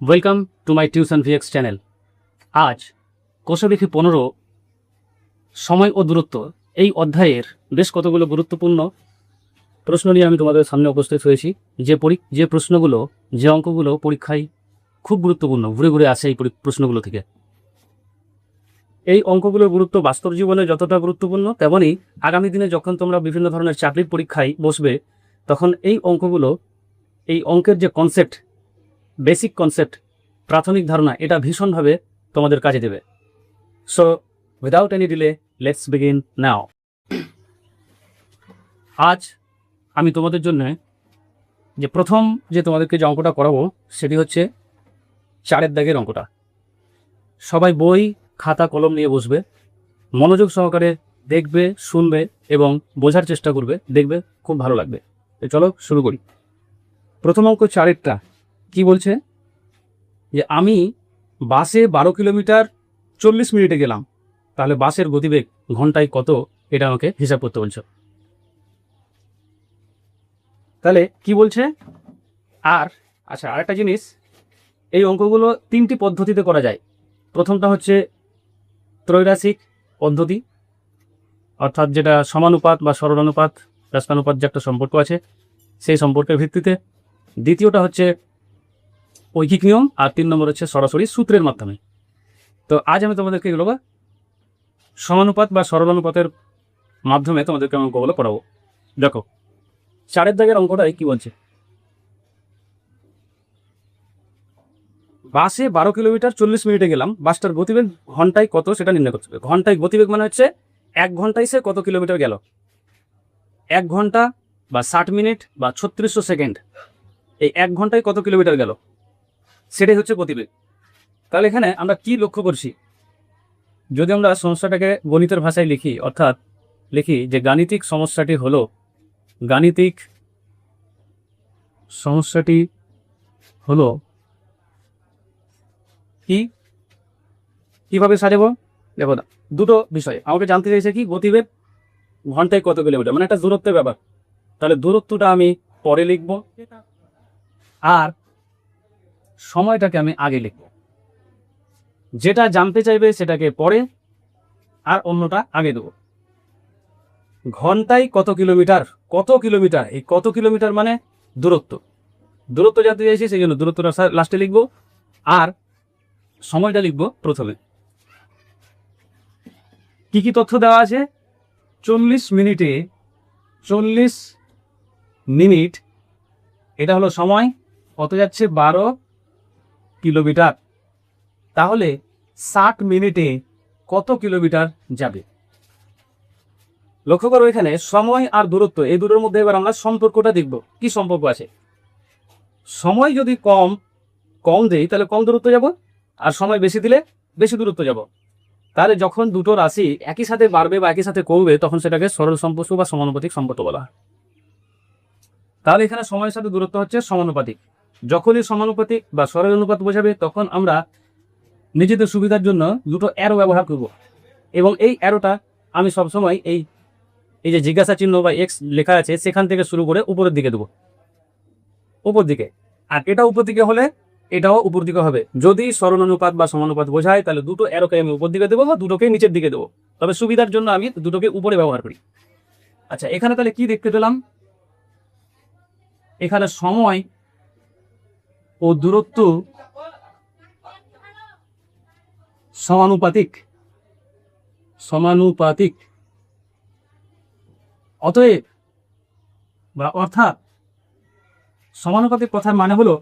Welcome to my tuition VX channel. আজ কোষবিধি 15 সময় ও দূরত্ব এই অধ্যায়ের বেশ কতগুলো গুরুত্বপূর্ণ প্রশ্ন নিয়ে আমি তোমাদের সামনে উপস্থিত হয়েছি। যে প্রশ্নগুলো, যে অঙ্কগুলো পরীক্ষায় খুব গুরুত্বপূর্ণ, ঘুরে ঘুরে আসে এই প্রশ্নগুলো থেকে। এই অঙ্কগুলোর গুরুত্ব বাস্তব জীবনে যতটা গুরুত্বপূর্ণ, তেমনই আগামী দিনে যখন তোমরা বিভিন্ন ধরনের চাকরির পরীক্ষায় বসবে, তখন এই অঙ্কগুলো, এই অঙ্কের যে কনসেপ্ট, বেসিক কনসেপ্ট, প্রাথমিক ধারণা, এটা ভীষণভাবে তোমাদের কাজে দেবে। So without any delay, let's begin নাও। আজ আমি তোমাদের জন্য প্রথম তোমাদেরকে যে অঙ্কটা করাবো সেটি হচ্ছে 4 দাগের অঙ্কটা। সবাই বই, খাতা, কলম নিয়ে বসবে, মনোযোগ সহকারে দেখবে, শুনবে এবং বোঝার চেষ্টা করবে, দেখবে খুব ভালো লাগবে। চলো শুরু করি। প্রথম অঙ্ক 4টা কি বলছে, যে আমি বাসে 12 কিলোমিটার 40 মিনিটে গেলাম, তাহলে বাসের গতিবেগ ঘন্টায় কত, এটা আমাকে হিসাব করতে বলছে। তাহলে কি বলছে, আরেকটা জিনিস, এই অঙ্কগুলো 3টি পদ্ধতিতে করা যায়। প্রথমটা হচ্ছে ত্রৈরাসিক পদ্ধতি, অর্থাৎ যেটা সমানুপাত বা সরলানুপাত, রাস্তানুপাত যে একটা সম্পর্ক আছে, সেই সম্পর্কের ভিত্তিতে। দ্বিতীয়টা হচ্ছে ঐকিক নিয়ম, আর 3 নম্বর হচ্ছে সরাসরি সূত্রের মাধ্যমে। তো আজ আমি তোমাদেরকে এগুলো সমানুপাত বা সরলানুপাতের মাধ্যমে তোমাদেরকে অঙ্কগুলো পড়াবো। দেখো 4 দাগের অঙ্কটাই কি বলছে, বাসে 12 কিলোমিটার 40 মিনিটে গেলাম, বাসটার গতিবেগ ঘন্টায় কত সেটা নির্ণয় করতে হবে। ঘন্টায় গতিবেগ মানে হচ্ছে 1 ঘন্টায় সে কত কিলোমিটার গেল। 1 ঘন্টা বা 60 মিনিট বা 3600 সেকেন্ড, এই 1 ঘন্টায় কত কিলোমিটার গেল, সেটাই হচ্ছে গতিবেগ। তাহলে এখানে আমরা কি লক্ষ্য করছি, যদি আমরা সমস্যাটাকে গণিতের ভাষায় লিখি, অর্থাৎ লিখি যে গাণিতিক সমস্যাটি হলো কিভাবে সাজাবো। দেখো না, দুটো বিষয় আমাকে জানতে চাইছে, কি গতিবেগ ঘন্টায় কত কিলোমিটার, মানে একটা দূরত্বের ব্যাপার। তাহলে দূরত্বটা আমি পরে লিখব, আর সময়টাকে আমি আগে লিখব। যেটা জানতে চাইবে সেটাকে পরে, আর অন্যটা আগে দেবো। ঘন্টায় কত কিলোমিটার, এই কত কিলোমিটার মানে দূরত্ব জানতে চাইছি, সেই জন্য দূরত্বটা লাস্টে লিখব, আর সময়টা লিখব প্রথমে। কি কি তথ্য দেওয়া আছে, 40 মিনিট এটা হলো সময়, কত যাচ্ছে 12 কিলোমিটার। তাহলে 60 মিনিটে কত কিলোমিটার যাবে। লক্ষ্য করো, এখানে সময় আর দূরত্ব, এই দুটোর মধ্যে এবার আমরা সম্পর্কটা দেখব, কি সম্পর্ক আছে। সময় যদি কম দেই তাহলে কম দূরত্ব যাব, আর সময় বেশি দিলে বেশি দূরত্ব যাব। তাহলে যখন দুটো রাশি একই সাথে বাড়বে বা একই সাথে কমবে, তখন সেটাকে সরল সম্পর্ক বা সমানুপাতিক সম্পর্ক বলা হয়। তাহলে এখানে সময়ের সাথে দূরত্ব হচ্ছে সমানুপাতিক। যখনই সমানুপাতিক বা সরল অনুপাত বোঝাবে, তখন আমরা নিজেদের সুবিধার জন্য দুটো অ্যারো ব্যবহার করব, এবং এই অ্যারোটা আমি সবসময় এই যে জিজ্ঞাসা চিহ্ন বা এক্স লেখা আছে সেখান থেকে শুরু করে উপরের দিকে দেবো, উপর দিকে। আর এটা উপর দিকে হলে এটাও উপর দিকে হবে। যদি সরল অনুপাত বা সমানুপাত বোঝায়, তাহলে দুটো অ্যারোকে আমি উপর দিকে দেবো বা দুটোকে নিচের দিকে দেবো, তবে সুবিধার জন্য আমি দুটোকে উপরে ব্যবহার করি। আচ্ছা, এখানে তাহলে কি দেখতে পেলাম, এখানে সময় ও দূরত্ব সমানুপাতিক। অতএব বা অর্থাৎ সমানুপাতিক কথার মানে হলো,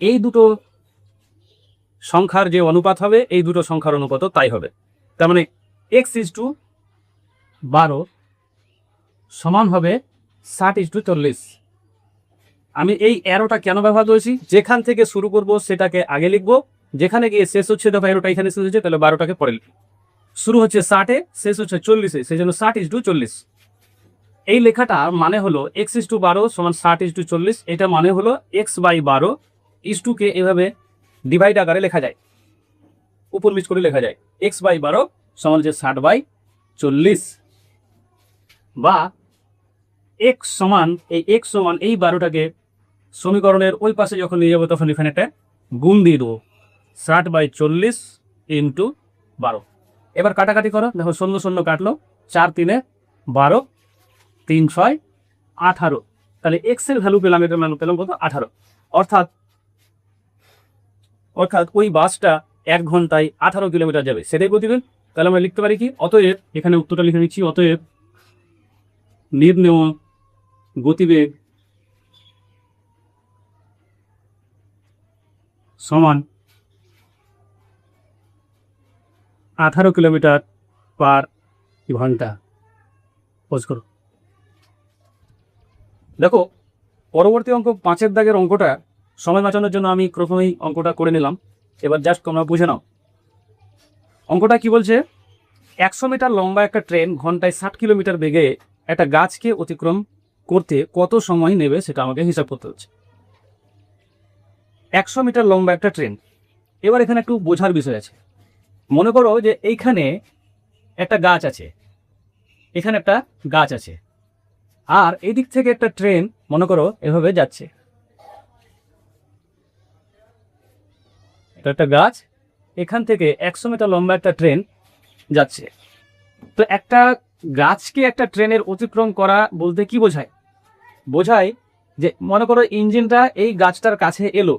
এই দুটো সংখ্যার যে অনুপাত হবে, এই দুটো সংখ্যার অনুপাতও তাই হবে। তার মানে x:12 সমান হবে 60:40। আমি এই অ্যারোটা কেন ব্যবহার করেছি, যেখান থেকে শুরু করব সেটাকে আগে লিখবো, যেখানে গিয়ে শেষ হচ্ছে, দেখো অ্যারোটা এখানে শেষ হচ্ছে, তাহলে 12টাকে পরে লিখবো। শুরু হচ্ছে 60-এ, শেষ হচ্ছে 40-এ, সেই জন্য 60:40। এই লেখাটা মানে হলো x:12 সমান 60:40। এটা মানে হলো x/12 কে এভাবে ডিভাইড আকারে লেখা যায়, উপর নিচ করে লেখা যায়। x/12 সমান হচ্ছে 60/40, বা x সমান এই 12টাকে সমীকরণের ওই পাশে যখন নিয়ে যাবো, তখন এখানে একটা গুণ দিয়ে দেবো 60/40 ইন্টু 12। এবার কাটাকাটি করো, দেখো 0 কাটলো, 4 3 12, 3 6 18। তাহলে এক্সের ভ্যালু পেলাম, এটার ভ্যালু পেলাম কত? 18। অর্থাৎ ওই বাসটা 1 ঘন্টায় 18 কিলোমিটার যাবে, সেটাই গতিবেগ। তাহলে আমরা লিখতে পারি কি? অতএব, এখানে উত্তরটা লিখে নিচ্ছি, অতএব নির্ণেয় গতিবেগ সমান 18 কিলোমিটার পার ঘন্টা। পোজ করো। দেখো পরবর্তী অঙ্ক 5-এর দাগের অঙ্কটা সময় বাঁচানোর জন্য আমি প্রথমেই অঙ্কটা করে নিলাম। এবার জাস্ট তোমরা বুঝে নাও অঙ্কটা কি বলছে। 100 মিটার লম্বা একটা ট্রেন ঘন্টায় 60 কিলোমিটার বেগে একটা গাছকে অতিক্রম করতে কত সময় নেবে সেটা আমাকে হিসাব করতে হচ্ছে। 100 মিটার লম্বা একটা ট্রেন। এবার এখানে একটু বোঝার বিষয় আছে। মনে করো যে এইখানে একটা গাছ আছে, এখানে একটা গাছ আছে, আর এই দিক থেকে একটা ট্রেন মনে করো এভাবে যাচ্ছে। এটা একটা গাছ, এখান থেকে 100 মিটার লম্বা একটা ট্রেন যাচ্ছে। তো একটা গাছকে একটা ট্রেনের অতিক্রম করা বলতে কি বোঝায়? বোঝায় যে মনে করো ইঞ্জিনটা এই গাছটার কাছে এলো,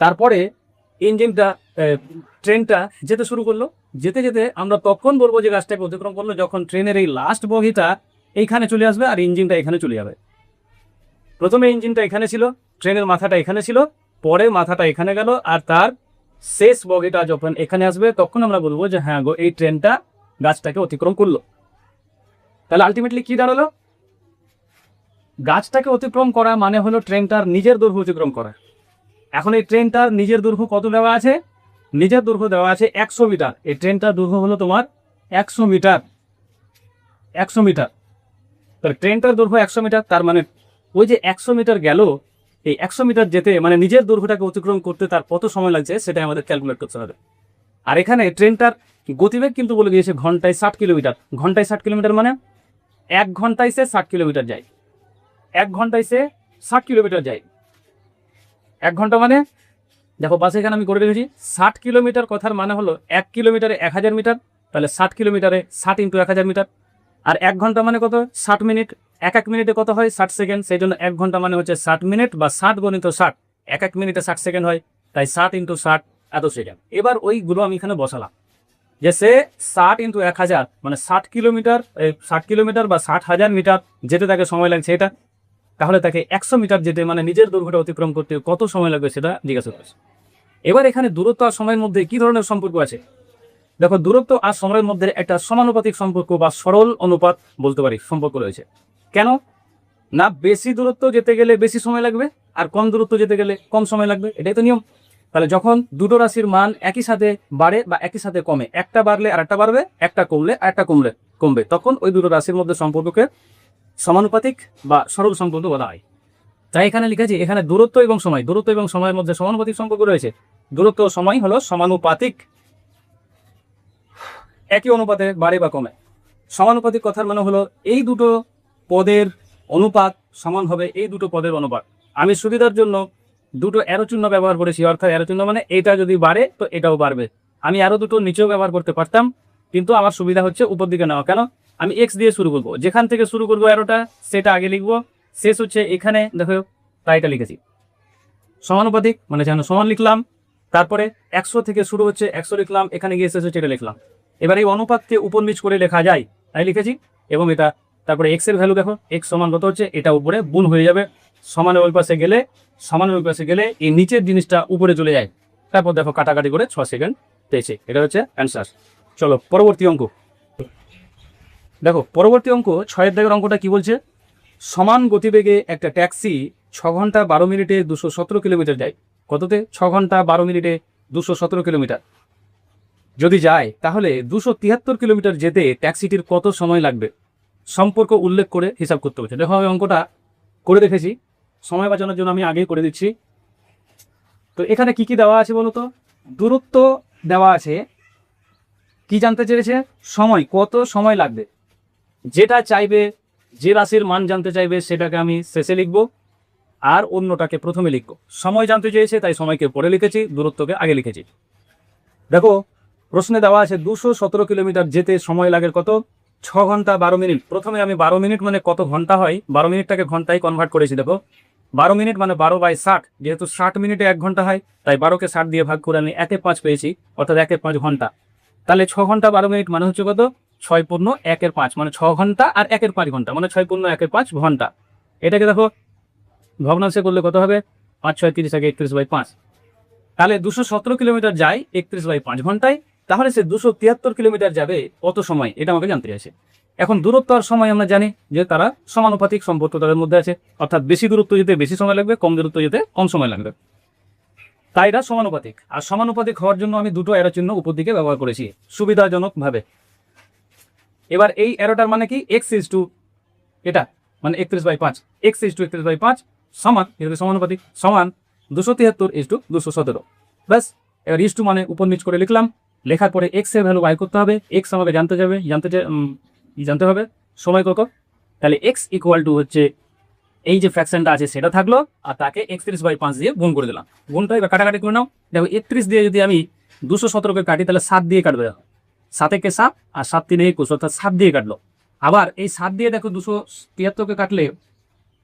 তারপরে ইঞ্জিনটা ট্রেনটা যেতে শুরু করলো। যেতে যেতে আমরা তখন বলবো যে গাছটাকে অতিক্রম করলো যখন ট্রেনের এই লাস্ট বগিটা এইখানে চলে আসবে আর ইঞ্জিনটা এখানে চলে যাবে। প্রথমে ইঞ্জিনটা এখানে ছিল, ট্রেনের মাথাটা এখানে ছিল, পরে মাথাটা এখানে গেল, আর তার শেষ বগিটা যখন এখানে আসবে তখন আমরা বলবো যে হ্যাঁ গো এই ট্রেনটা গাছটাকে অতিক্রম করলো। তাহলে আলটিমেটলি কি দাঁড়ালো? গাছটাকে অতিক্রম করা মানে হলো ট্রেনটার নিজের দৈর্ঘ্য অতিক্রম করা। এখন এই ট্রেনটার নিজের দৈর্ঘ্য কত দেওয়া আছে? নিজের দৈর্ঘ্য দেওয়া আছে 100 মিটার। এই ট্রেনটার দৈর্ঘ্য হলো তোমার 100 মিটার। 100 মিটার। তাহলে ট্রেনটার দৈর্ঘ্য 100 মিটার, তার মানে ওই যে 100 মিটার গেল, এই 100 মিটার যেতে মানে নিজের দৈর্ঘ্যটাকে অতিক্রম করতে তার কত সময় লাগছে সেটাই আমাদের ক্যালকুলেট করতে হবে। আর এখানে ট্রেনটার গতিবেগ কিন্তু বলে দিয়েছে ঘন্টায় 60 কিলোমিটার। ঘন্টায় 60 কিলোমিটার মানে 1 ঘন্টায় সে 60 কিলোমিটার যায়। 1 ঘন্টায় সে 60 কিলোমিটার যায়। 1 ঘন্টা মানে দেখো পাশে এখানে আমি করে রেখেছি 60 কিলোমিটার। কথার মানে হলো 1 কিলোমিটারে 1000 মিটার, তাহলে 60 কিলোমিটারে 60 ইন্টু 1000 মিটার। আর 1 ঘন্টা মানে কত? 60 মিনিট। এক মিনিটে কত হয়? 60 সেকেন্ড। সেই জন্য 1 ঘন্টা মানে হচ্ছে 60 মিনিট বা 60 গণিত 60। এক মিনিটে 60 সেকেন্ড হয়, তাই 60 ইন্টু 60 এত সেকেন্ড। এবার ওইগুলো আমি এখানে বসালাম যে সে 60 ইন্টু 1000 মানে 60 কিলোমিটার, 60 কিলোমিটার বা 60,000 মিটার যেতে তাকে সময় লাগছে এটা। তাহলে তাকে 100 মিটার যেতে মানে নিজের দৈর্ঘ্যটা অতিক্রম করতে কত সময় লাগবে সেটা জিজ্ঞাসা করেছে। এবার এখানে দূরত্ব আর সময়ের মধ্যে কি ধরনের সম্পর্ক আছে? দেখো দূরত্ব আর সময়ের মধ্যে একটা সমানুপাতিক সম্পর্ক বা সরল অনুপাত বলতে পারি সম্পর্ক রয়েছে। কেন না? বেশি দূরত্ব যেতে গেলে বেশি সময় লাগবে, আর কম দূরত্ব যেতে গেলে কম সময় লাগবে, এটাই তো নিয়ম। তাহলে যখন দুটো রাশির মান একই সাথে বাড়ে বা একই সাথে কমে, একটা বাড়লে আর একটা বাড়বে, একটা কমলে আর একটা কমবে, তখন ওই দুটো রাশির মধ্যে সম্পর্ককে সমানুপাতিক বা সরল সম্পর্ক বলা হয়। তাই এখানে লিখেছি এখানে দূরত্ব এবং সময়ের মধ্যে সমানুপাতিক সম্পর্ক রয়েছে। দূরত্ব ও সময় হলো সমানুপাতিক, একই অনুপাতে বাড়ে বা কমে। সমানুপাতিক কথার মানে হলো এই দুটো পদের অনুপাত সমান হবে, এই দুটো পদের অনুপাত। আমি সুবিধার জন্য দুটো অ্যারো চিহ্ন ব্যবহার করেছি, অর্থাৎ অ্যারো চিহ্ন মানে এটা যদি বাড়ে তো এটাও বাড়বে। আমি আরো দুটো নিচেও ব্যবহার করতে পারতাম, কিন্তু আমার সুবিধা হচ্ছে উপর দিকে নেওয়া। কেন? আমি এক্স দিয়ে শুরু করবো, যেখান থেকে শুরু করবো অ্যারোটা সেটা আগে লিখবো, শেষ হচ্ছে এখানে, দেখো তাই এটা লিখেছি। সমানুপাতিক মানে যেন সমান লিখলাম, তারপরে 100 থেকে শুরু হচ্ছে 100 লিখলাম, এখানে গিয়ে শেষ হচ্ছে এটা লিখলাম। এবার এই অনুপাতকে উপর নিচ করে লেখা যায়, তাই লিখেছি। এবং এটা তারপরে এক্স এর ভ্যালু দেখো, এক্স সমান কত হচ্ছে, এটা উপরে গুণ হয়ে যাবে। সমানের ওই পাশে গেলে এই নিচের জিনিসটা উপরে চলে যায়। তারপর দেখো কাটাকাটি করে 6 সেকেন্ড পেয়েছে। এটা হচ্ছে অ্যান্সার। চলো পরবর্তী অঙ্ক দেখো। পরবর্তী অঙ্ক 6-এর দাগের অঙ্কটা কি বলছে? সমান গতিবেগে একটা ট্যাক্সি 6 ঘন্টা 12 মিনিটে 217 কিলোমিটার যায়। কততে? 6 ঘন্টা 12 মিনিটে 217 কিলোমিটার যদি যায়, তাহলে 273 কিলোমিটার যেতে ট্যাক্সিটির কত সময় লাগবে? সম্পর্ক উল্লেখ করে হিসাব করতে হচ্ছে। দেখো আমি অঙ্কটা করে রেখেছি, সময় বাঁচানোর জন্য আমি আগেই করে দিচ্ছি। তো এখানে কি কি দেওয়া আছে বলো তো? দূরত্ব দেওয়া আছে, কি জানতে চেয়েছে? সময়, কত সময় লাগবে। যেটা চাইবে, যে রাশির মান জানতে চাইবে সেটাকে আমি শেষে লিখব, আর অন্যটাকে প্রথমে লিখবো। সময় জানতে চেয়েছে তাই সময়কে পরে লিখেছি, দূরত্বকে আগে লিখেছি। দেখো প্রশ্নে দেওয়া আছে 217 কিলোমিটার যেতে সময় লাগে কত? 6 ঘন্টা 12 মিনিট। প্রথমে আমি 12 মিনিট মানে কত ঘন্টা হয়, 12 মিনিটটাকে ঘন্টায় কনভার্ট করেছি। দেখো 12 মিনিট মানে 12/60, যেহেতু 60 মিনিটে 1 ঘন্টা হয় তাই 12কে 60 দিয়ে ভাগ করে আমি 1/5 পেয়েছি, অর্থাৎ 1/5 ঘন্টা। তাহলে 6 ঘন্টা 12 মিনিট মানে হচ্ছে কত? 6 পূর্ণ 1/5 মানে 6 ঘন্টা আর 1/5 ঘন্টা মানে 6 পূর্ণ 1/5 ঘন্টা। এটাকে দেখো ভগ্নাংশে করলে কত হবে? 5 6 30 31/5। তাহলে 217 কিলোমিটার যায় 31/5 ঘন্টায়। তাহলে সে 273 কিলোমিটার যাবে কত সময়, এটা আমাকে জানতে চাইছে। এখন দূরত্ব আর সময় আমরা জানি যে তারা সমানুপাতিক সম্পর্ক তাদের মধ্যে আছে, অর্থাৎ বেশি দূরত্ব যেতে বেশি সময় লাগবে, কম দূরত্ব যেতে কম সময় লাগবে। তাই এটা সমানুপাতিক। আর সমানুপাতিক হওয়ার জন্য আমি দুটো অ্যারো চিহ্ন উপর দিকে ব্যবহার করেছি সুবিধাজনক ভাবে। এবার এই অ্যারোটার মানে কি? x ইজ টু এটা মানে 31/5, x ইজ টু 31/5 সমান, যেহেতু সমানুপাতিক, সমান 273 ইজ টু 217। ব্যাস, এবার ইজ টু মানে উপর নিচ করে লিখলাম। লেখার পরে x এর ভ্যালু বাই করতে হবে। x আমাকে জানতে হবে সময় কত। তাহলে x ইকুয়াল টু হচ্ছে এই যে ফ্র্যাকশনটা আছে সেটা থাকলো, আর তাকে 31/5 দিয়ে গুণ করে দিলাম। গুণটা এবার কাটাকাটি করে নাও। দেখো 31 দিয়ে যদি আমি 217কে কাটি তাহলে 7 দিয়ে কাটবে। 7 কে 7 আর 7 3 21, অর্থাৎ 7 দিয়ে কাটলো। আবার এই 7 দিয়ে দেখো 273কে কাটলে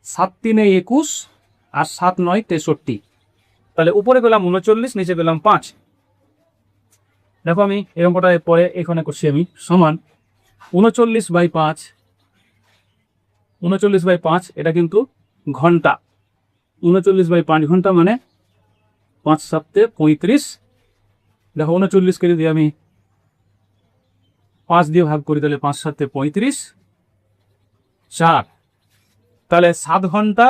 7 3 21 আর 7 9 63। তাহলে উপরে পেলাম 39, নিচে পেলাম 5। দেখো আমি এই অঙ্কটা পরে এখানে করছি আমি, সমান 39/5 এটা কিন্তু ঘন্টা। 39/5 ঘন্টা মানে 5 7 35। দেখো 39কে যদি আমি 5 দিয়ে ভাগ করি তাহলে 5 7 35 4, তাহলে 7 ঘন্টা।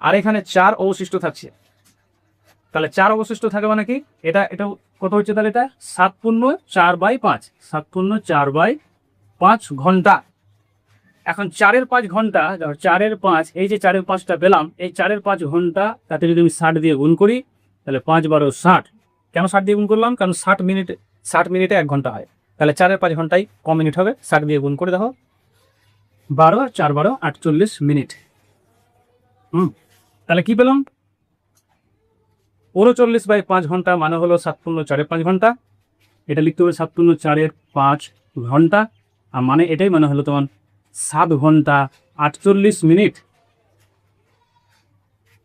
আর এখানে 4 অবশিষ্ট থাকছে, তাহলে 4 অবশিষ্ট থাকে মানে কি? এটা কত হচ্ছে? তাহলে এটা 7 পূর্ণ 4/5, 7 পূর্ণ 4/5 ঘন্টা। এখন 4-এর 5 ঘন্টা, 4-এর 5, এই যে 4-এর 5টা পেলাম, এই 4-এর 5 ঘন্টা তাতে যদি আমি 60 দিয়ে গুণ করি তাহলে 5 12 60। কেন 60 দিয়ে গুণ করলাম? কারণ 60 মিনিটে 1 ঘন্টা হয়। তাহলে 4-এর 5 ঘন্টায় কম মিনিট হবে, 60 দিয়ে গুণ করে দেখো 12 আর 4 12 48 মিনিট। তাহলে কি পেলাম? 39/5 ঘন্টা মানে হলো 7 পূর্ণ 4-এর 5 ঘন্টা। এটা লিখতে হবে 7 পূর্ণ 4-এর 5 ঘন্টা, আর মানে এটাই মানে হলো তোমার 7 ঘন্টা 48 মিনিট।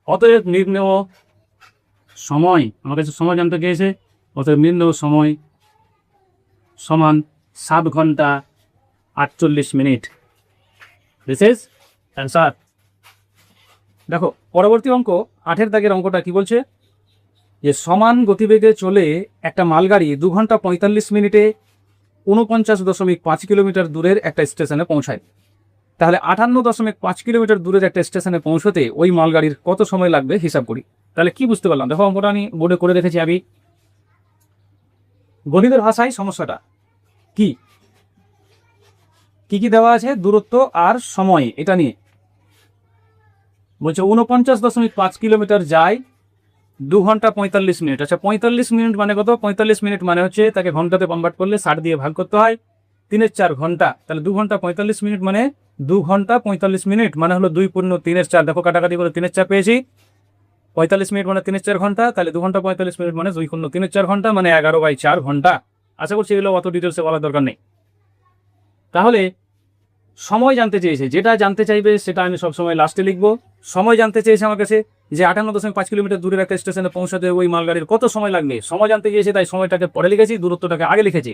অতএব নির্ণেয় সময়, আমার কাছে সময় জানতে চেয়েছে, অতএব নির্ণেয় সময় সমান 7 ঘন্টা 48 মিনিট। This is answer. দেখো পরবর্তী অঙ্ক 8-এর দাগের অঙ্কটা কি বলছে? যে সমান গতিবেগে চলে একটা মালগাড়ি 2 ঘন্টা 45 মিনিটে 49.5 কিলোমিটার দূরের একটা স্টেশনে পৌঁছায়। তাহলে 58.5 কিলোমিটার দূরের একটা স্টেশনে পৌঁছতে ওই মালগাড়ির কত সময় লাগবে হিসাব করি। তাহলে কি বুঝতে পারলাম? দেখো অঙ্কটা আমি বোর্ডে করে রেখেছি। আমি গণিতের ভাষায় সমস্যাটা কি কি দেওয়া আছে? দূরত্ব আর সময়, এটা নিয়ে বলছে 49.5 কিলোমিটার যায় 2 ঘন্টা 45 মিনিট। আচ্ছা 45 মিনিট মানে কত? 45 মিনিট মানে হচ্ছে তাকে ঘন্টাতে কনভার্ট করলে 60 দিয়ে ভাগ করতে হয়, 3 4 ঘন্টা। তাহলে 2 ঘন্টা 45 মিনিট মানে 2 ঘন্টা 45 মিনিট মানে হলো 2 পূর্ণ 3 4। দেখো কাটাকাটি করে 3 4 পেয়েছি। 45 মিনিট মানে 3 4 ঘন্টা, তাহলে 2 ঘন্টা 45 মিনিট মানে 2 পূর্ণ 3 4 ঘন্টা মানে 11/4 ঘন্টা। আশা করছি এগুলো অত ডিটেলসে বলার দরকার নেই। তাহলে সময় জানতে চেয়েছে, যেটা জানতে চাইবে সেটা আমি সবসময় লাস্টে লিখবো। সময় জানতে চেয়েছে আমার কাছে যে 58.5 কিলোমিটার দূরের একটা স্টেশনে পৌঁছাতে ওই মালগাড়ির কত সময় লাগবে। সময় জানতে চেয়েছে তাই সময়টাকে পরে লিখেছি, দূরত্বটাকে আগে লিখেছি।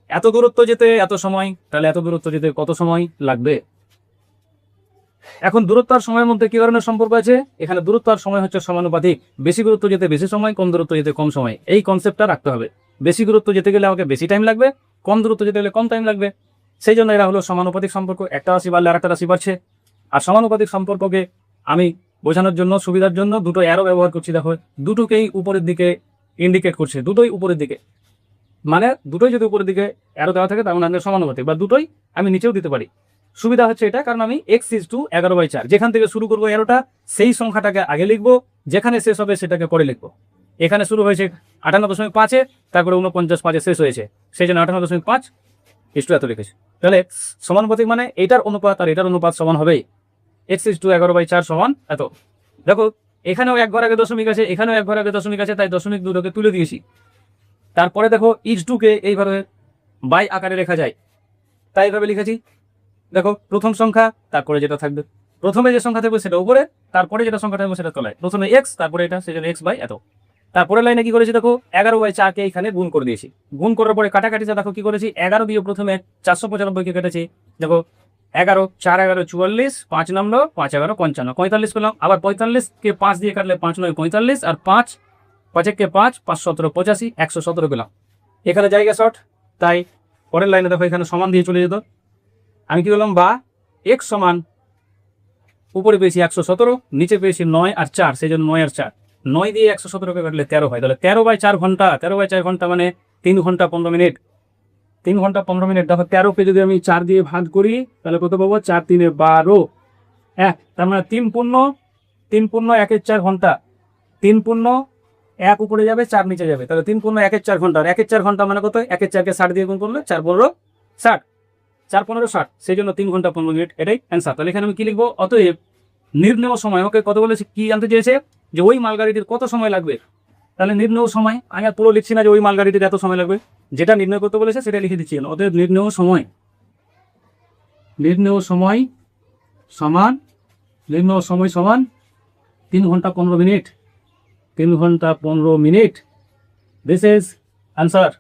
এত দূরত্ব যেতে এত সময়, তাহলে এত দূরত্ব যেতে কত সময় লাগবে। এখন দূরত্ব আর সময়ের মধ্যে কি ধরনের সম্পর্ক আছে? এখানে দূরত্ব আর সময় হচ্ছে সমানুপাতিক। বেশি দূরত্ব যেতে বেশি সময়, কম দূরত্ব যেতে কম সময়, এই কনসেপ্টটা রাখতে হবে। বেশি দূরত্ব যেতে গেলে আমাকে বেশি টাইম লাগবে, কম দূরত্ব যেতে গেলে কম টাইম লাগবে। সেই জন্য এরা হলো সমানুপাতিক সম্পর্ক। একটা রাশি বাড়লে আর একটা রাশি বাড়ছে। আর সমানুপাতিক সম্পর্ককে আমি বোঝানোর জন্য, সুবিধার জন্য দুটো অ্যারো ব্যবহার করছি। দেখো দুটোকেই উপরের দিকে ইন্ডিকেট করছে, দুটোই উপরের দিকে। মানে দুটোই যদি উপরের দিকে অ্যারো দেওয়া থাকে তার মানে সমানুপাতিক, বা দুটোই আমি নিচেও দিতে পারি। সুবিধা হচ্ছে এটা, কারণ আমি x ইজ টু 11/4 যেখান থেকে শুরু করবো অ্যারোটা, সেই সংখ্যাটাকে আগে লিখবো, যেখানে শেষ হবে সেটাকে পরে লিখবো। এখানে শুরু হয়েছে 58.5-এ, তারপরে 49.5-এ শেষ হয়েছে, সেই জন্য 58.5 ইজ টু এত লিখেছি। তাহলে সমানুপাতিক মানে এটার অনুপাত আর এটার অনুপাত সমান হবেই। x ইজ টু 11/4 সমান এত। দেখো এখানেও এক ঘর আগে দশমিক আছে, এখানেও এক ঘর আগে দশমিক আছে, তাই দশমিক দুটোকে তুলে দিয়েছি। তারপরে দেখো x2 কে এইভাবে বাই আকারে লেখা যায়, তাই এইভাবে লিখেছি। দেখো প্রথম সংখ্যা, তারপরে যেটা থাকবে, প্রথমে যে সংখ্যা থাকবে সেটা উপরে, তারপরে যেটা সংখ্যা থাকবে সেটা তলায়। প্রথমে x, তারপরে এটা, সেজন্য x বাই এত। তারপরে লাইনে কি করেছি দেখো 11/4কে এখানে গুণ করে দিয়েছি। গুণ করার পরে কাটাকাটিটা দেখো কি করেছি, 11 দিয়ে প্রথমে 495কে কেটেছি। দেখো 11, 4 11 44, 5 নামলো, 5 11 55, 45 পেলাম। আবার 45কে 5 দিয়ে কাটলে 5 9 45, আর 5 5 1 5, 5 17 85, 117 পেলাম। এখানে জায়গা শর্ট, তাই পরের লাইনে দেখো এখানে সমান দিয়ে চলে যেত। আমি কি বললাম, বা x সমান উপরে পেয়েছি 117, নিচে পেয়েছি 9 আর 4, সেই জন্য 9 আর 4, 9 দিয়ে 117কে কাটলে 13 হয়। তাহলে 13/4 ঘন্টা, 13/4 ঘন্টা মানে 3 ঘন্টা 15 মিনিট। 3 ঘন্টা 15 মিনিট। দেখো 13কে যদি আমি 4 দিয়ে ভাগ করি তাহলে কত পাবো, 4 3 12, হ্যাঁ, তার মানে 3 পূর্ণ 1 4 ঘন্টা, 3 পূর্ণ 1 উপরে যাবে, 4 নিচে যাবে, তাহলে 3 পূর্ণ 1 4 ঘন্টা। আর 1 4 ঘন্টা মানে কত, 1 4কে 60 দিয়ে গুণ করলে 4 15 60, 4 15 60, সেই জন্য 3 ঘন্টা 15 মিনিট, এটাই অ্যান্সার। তাহলে এখানে আমি কি লিখবো, অতএব নির্ণেয় সময়, ওকে কত বলেছে, কি জানতে চেয়েছে, যে ওই মালগাড়িটির কত সময় লাগবে। তাহলে নির্ণেয় সময়, আমি আর পুরো লিখছি না যে ওই মালগাড়িটির এত সময় লাগবে, যেটা নির্ণয় করতে বলেছে সেটা লিখে দিচ্ছি। অতএব নির্ণেয় সময় সমান 3 ঘন্টা 15 মিনিট, 3 ঘন্টা 15 মিনিট। This is answer.